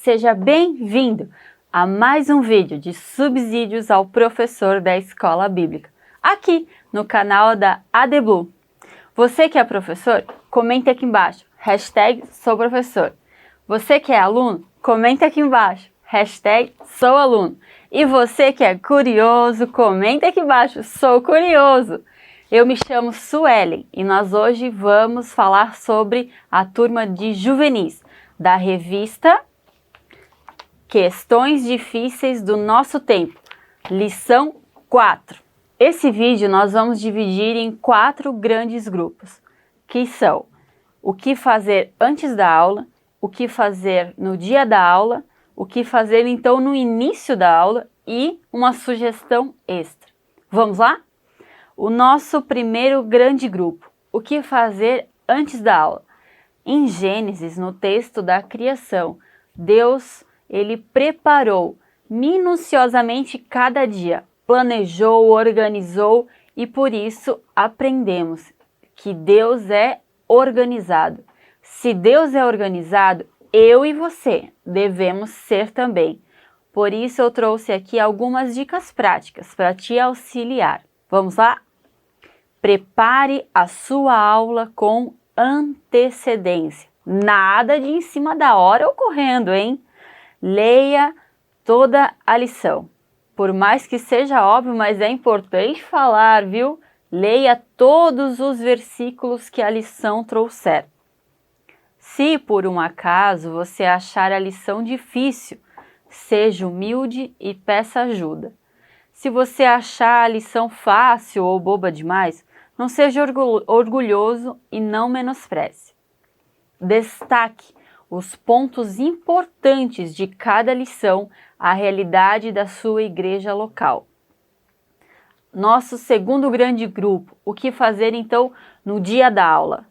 Seja bem-vindo a mais um vídeo de subsídios ao professor da Escola Bíblica, aqui no canal da ADBlu. Você que é professor, comenta aqui embaixo, #souprofessor. Você que é aluno, comenta aqui embaixo, #soualuno. E você que é curioso, comenta aqui embaixo, sou curioso. Eu me chamo Suelen e nós hoje vamos falar sobre a turma de juvenis da revista Questões Difíceis do Nosso Tempo, lição 4. Esse vídeo nós vamos dividir em 4 grandes grupos, que são o que fazer antes da aula, o que fazer no dia da aula, o que fazer então no início da aula e uma sugestão extra. Vamos lá? O nosso primeiro grande grupo, o que fazer antes da aula. Em Gênesis, no texto da criação, Deus, ele preparou minuciosamente cada dia, planejou, organizou e por isso aprendemos que Deus é organizado. Se Deus é organizado, eu e você devemos ser também. Por isso eu trouxe aqui algumas dicas práticas para te auxiliar. Vamos lá? Prepare a sua aula com antecedência. Nada de em cima da hora ou correndo, hein? Leia toda a lição. Por mais que seja óbvio, mas é importante falar, viu? Leia todos os versículos que a lição trouxer. Se por um acaso você achar a lição difícil, seja humilde e peça ajuda. Se você achar a lição fácil ou boba demais, não seja orgulhoso e não menospreze. Destaque os pontos importantes de cada lição, a realidade da sua igreja local. Nosso segundo grande grupo, o que fazer então no dia da aula?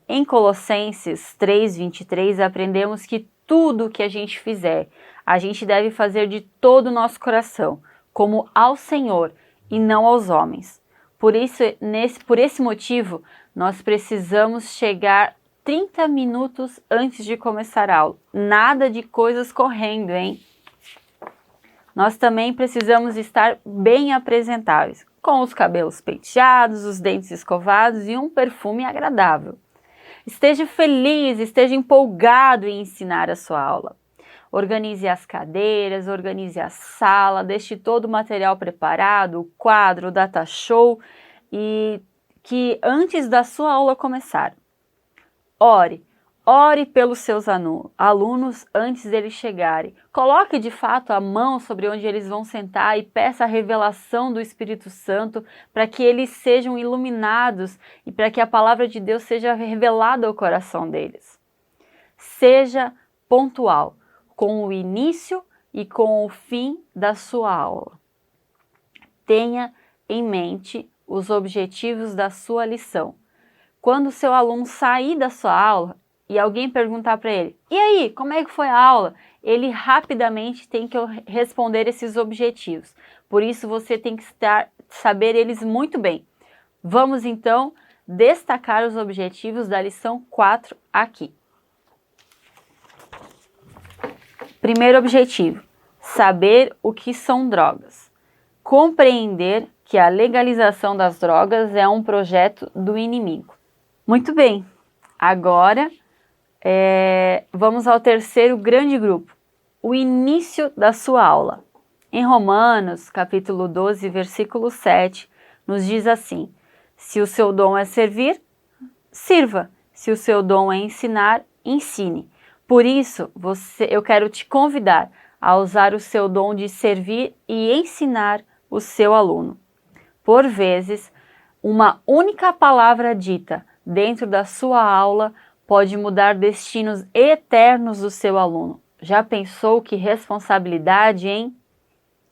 Em Colossenses 3:23 aprendemos que tudo que a gente fizer, a gente deve fazer de todo o nosso coração, como ao Senhor e não aos homens. Por esse motivo, nós precisamos chegar 30 minutos antes de começar a aula. Nada de coisas correndo, hein? Nós também precisamos estar bem apresentáveis, com os cabelos penteados, os dentes escovados e um perfume agradável. Esteja feliz, esteja empolgado em ensinar a sua aula. Organize as cadeiras, organize a sala, deixe todo o material preparado, o quadro, o data show, e que antes da sua aula começar, ore pelos seus alunos antes deles chegarem. Coloque de fato a mão sobre onde eles vão sentar e peça a revelação do Espírito Santo para que eles sejam iluminados e para que a palavra de Deus seja revelada ao coração deles. Seja pontual com o início e com o fim da sua aula. Tenha em mente os objetivos da sua lição. Quando o seu aluno sair da sua aula e alguém perguntar para ele, e aí, como é que foi a aula? Ele rapidamente tem que responder esses objetivos. Por isso você tem que saber eles muito bem. Vamos então destacar os objetivos da lição 4 aqui. Primeiro objetivo, saber o que são drogas. Compreender que a legalização das drogas é um projeto do inimigo. Muito bem, agora vamos ao terceiro grande grupo, o início da sua aula. Em Romanos, capítulo 12, versículo 7, nos diz assim: se o seu dom é servir, sirva. Se o seu dom é ensinar, ensine. Por isso, eu quero te convidar a usar o seu dom de servir e ensinar o seu aluno. Por vezes, uma única palavra dita dentro da sua aula pode mudar destinos eternos do seu aluno. Já pensou que responsabilidade, hein?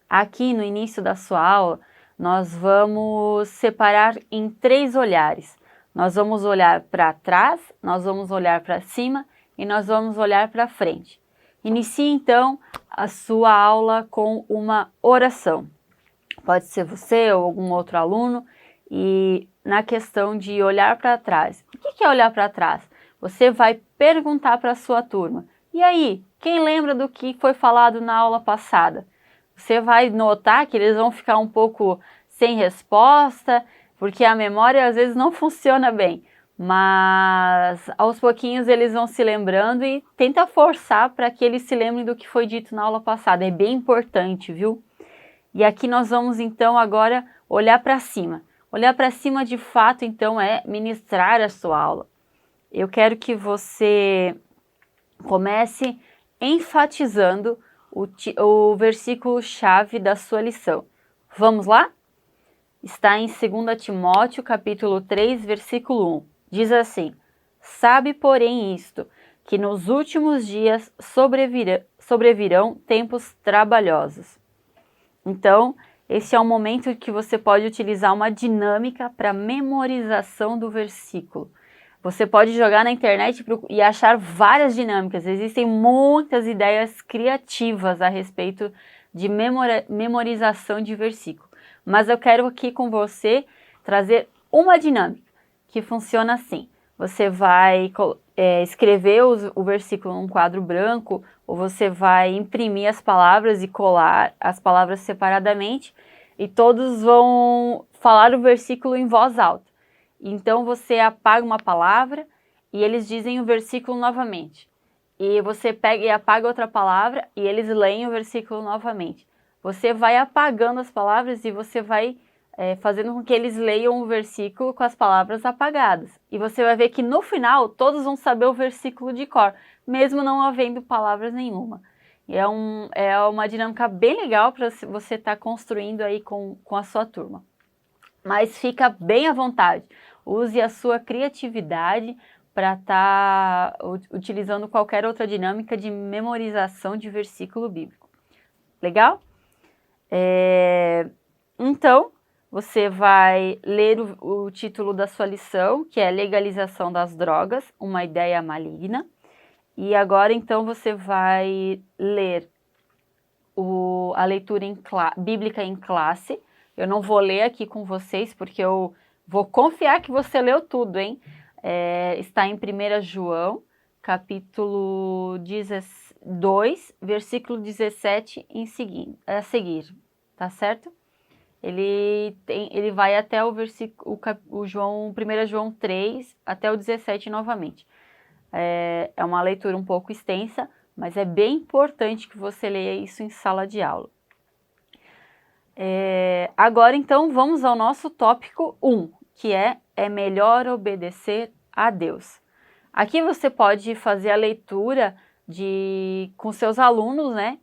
Aqui no início da sua aula, nós vamos separar em 3 olhares. Nós vamos olhar para trás, nós vamos olhar para cima e nós vamos olhar para frente. Inicie então a sua aula com uma oração. Pode ser você ou algum outro aluno. E na questão de olhar para trás, o que é olhar para trás? Você vai perguntar para a sua turma, e aí, o Quem lembra do que foi falado na aula passada? Você vai notar que eles vão ficar um pouco sem resposta, porque a memória às vezes não funciona bem. Mas aos pouquinhos eles vão se lembrando e tenta forçar para que eles se lembrem do que foi dito na aula passada. É bem importante, viu? E aqui nós vamos então agora olhar para cima. Olhar para cima de fato então é ministrar a sua aula. Eu quero que você comece enfatizando o versículo-chave da sua lição. Vamos lá? Está em 2 Timóteo, capítulo 3, versículo 1. Diz assim: sabe, porém, isto, que nos últimos dias sobrevirão tempos trabalhosos. Então, esse é um momento que você pode utilizar uma dinâmica para memorização do versículo. Você pode jogar na internet e achar várias dinâmicas. Existem muitas ideias criativas a respeito de memorização de versículo. Mas eu quero aqui com você trazer uma dinâmica que funciona assim. Você vai escrever o versículo num quadro branco, ou você vai imprimir as palavras e colar as palavras separadamente, e todos vão falar o versículo em voz alta. Então você apaga uma palavra e eles dizem o versículo novamente. E você pega e apaga outra palavra e eles leem o versículo novamente. Você vai apagando as palavras e você vai fazendo com que eles leiam o versículo com as palavras apagadas. E você vai ver que no final todos vão saber o versículo de cor, mesmo não havendo palavras nenhuma. E é uma dinâmica bem legal para você estar construindo aí com a sua turma. Mas fica bem à vontade. Use a sua criatividade para estar utilizando qualquer outra dinâmica de memorização de versículo bíblico. Legal? Então, você vai ler o título da sua lição, que é Legalização das Drogas, uma ideia maligna. E agora, então, você vai ler a leitura bíblica em classe. Eu não vou ler aqui com vocês, porque eu vou confiar que você leu tudo, hein? Está em 1 João, capítulo 2, versículo 17 a seguir, tá certo? Ele vai até o versículo, 1 João 3, até o 17 novamente. É uma leitura um pouco extensa, mas é bem importante que você leia isso em sala de aula. Agora, então, vamos ao nosso tópico 1, que é melhor obedecer a Deus. Aqui você pode fazer a leitura com seus alunos, né?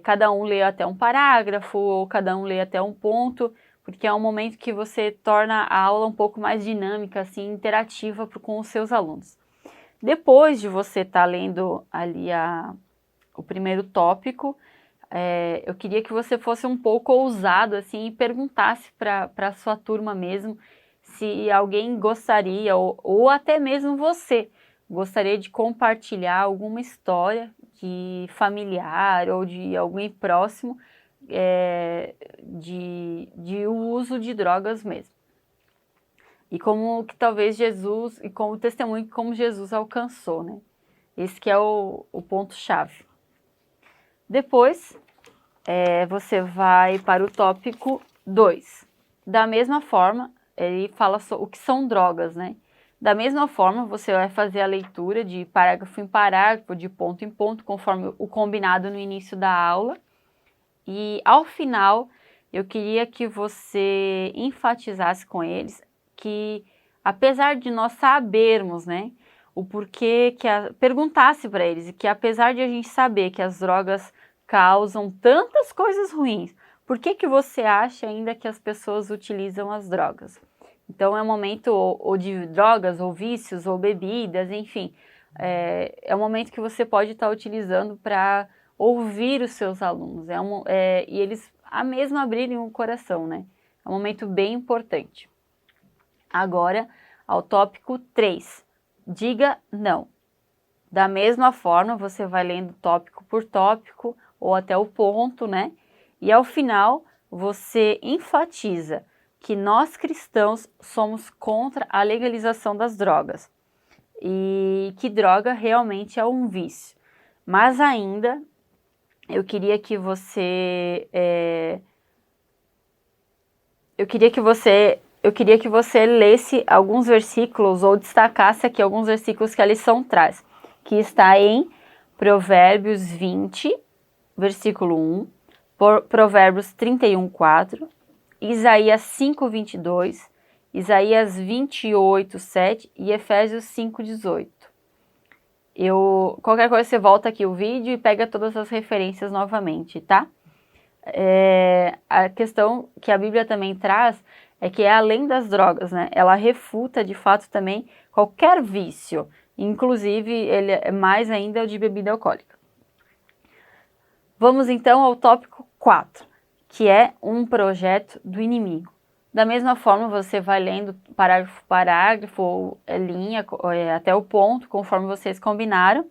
Cada um lê até um parágrafo, ou cada um lê até um ponto, porque é um momento que você torna a aula um pouco mais dinâmica, assim, interativa com os seus alunos. Depois de você estar lendo ali o primeiro tópico, eu queria que você fosse um pouco ousado assim, e perguntasse para a sua turma mesmo se alguém gostaria, ou até mesmo você, gostaria de compartilhar alguma história de familiar ou de alguém próximo de uso de drogas mesmo. E como que talvez Jesus, e como testemunho de como Jesus alcançou, né? Esse que é o ponto-chave. Depois, você vai para o tópico 2. Da mesma forma, ele fala o que são drogas, né? Da mesma forma, você vai fazer a leitura de parágrafo em parágrafo, de ponto em ponto, conforme o combinado no início da aula. E, ao final, eu queria que você enfatizasse com eles que, apesar de nós sabermos, né, o porquê, perguntasse para eles que, apesar de a gente saber que as drogas causam tantas coisas ruins, por que você acha ainda que as pessoas utilizam as drogas? Então, é um momento ou de drogas, ou vícios, ou bebidas, enfim, é um momento que você pode estar utilizando para ouvir os seus alunos, e eles a mesmo abrirem o coração, né? É um momento bem importante. Agora, ao tópico 3, diga não. Da mesma forma, você vai lendo tópico por tópico, ou até o ponto, né? E ao final, você enfatiza que nós cristãos somos contra a legalização das drogas e que droga realmente é um vício. Mas ainda, eu queria que você lesse alguns versículos ou destacasse aqui alguns versículos que a lição traz, que está em Provérbios 20, versículo 1, Provérbios 31, 4, Isaías 5, 22, Isaías 28, 7 e Efésios 5, 18. Qualquer coisa você volta aqui o vídeo e pega todas as referências novamente, tá? A questão que a Bíblia também traz é que além das drogas, né? Ela refuta de fato também qualquer vício, inclusive ele é mais ainda o de bebida alcoólica. Vamos então ao tópico 4, que é um projeto do inimigo. Da mesma forma, você vai lendo parágrafo por parágrafo, ou linha, até o ponto, conforme vocês combinaram.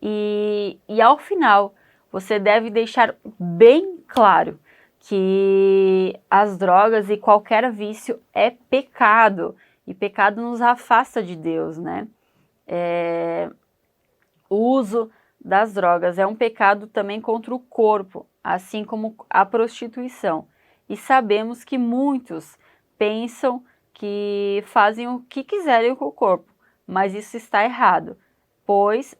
E ao final, você deve deixar bem claro que as drogas e qualquer vício é pecado. E pecado nos afasta de Deus, né? O uso das drogas é um pecado também contra o corpo, assim como a prostituição. E sabemos que muitos pensam que fazem o que quiserem com o corpo, mas isso está errado, pois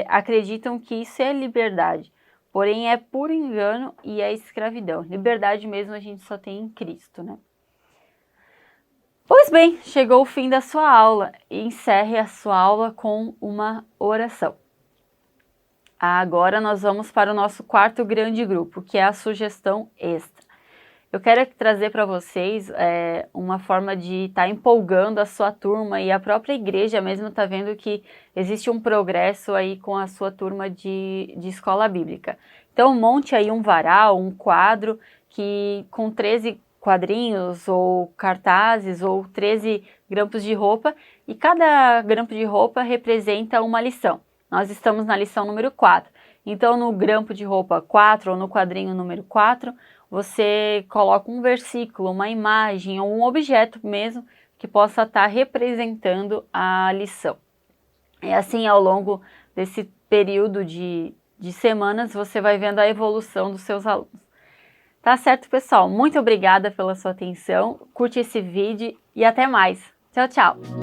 acreditam que isso é liberdade, porém é puro engano e é escravidão. Liberdade mesmo a gente só tem em Cristo, né? Pois bem, chegou o fim da sua aula e encerre a sua aula com uma oração. Agora nós vamos para o nosso quarto grande grupo, que é a sugestão extra. Eu quero trazer para vocês uma forma de estar empolgando a sua turma, e a própria igreja mesmo está vendo que existe um progresso aí com a sua turma de escola bíblica. Então monte aí um varal, um quadro com 13 quadrinhos ou cartazes ou 13 grampos de roupa, e cada grampo de roupa representa uma lição. Nós estamos na lição número 4. Então no grampo de roupa 4 ou no quadrinho número 4, você coloca um versículo, uma imagem ou um objeto mesmo que possa estar representando a lição. E assim, ao longo desse período de semanas, você vai vendo a evolução dos seus alunos. Tá certo, pessoal? Muito obrigada pela sua atenção. Curte esse vídeo e até mais. Tchau, tchau!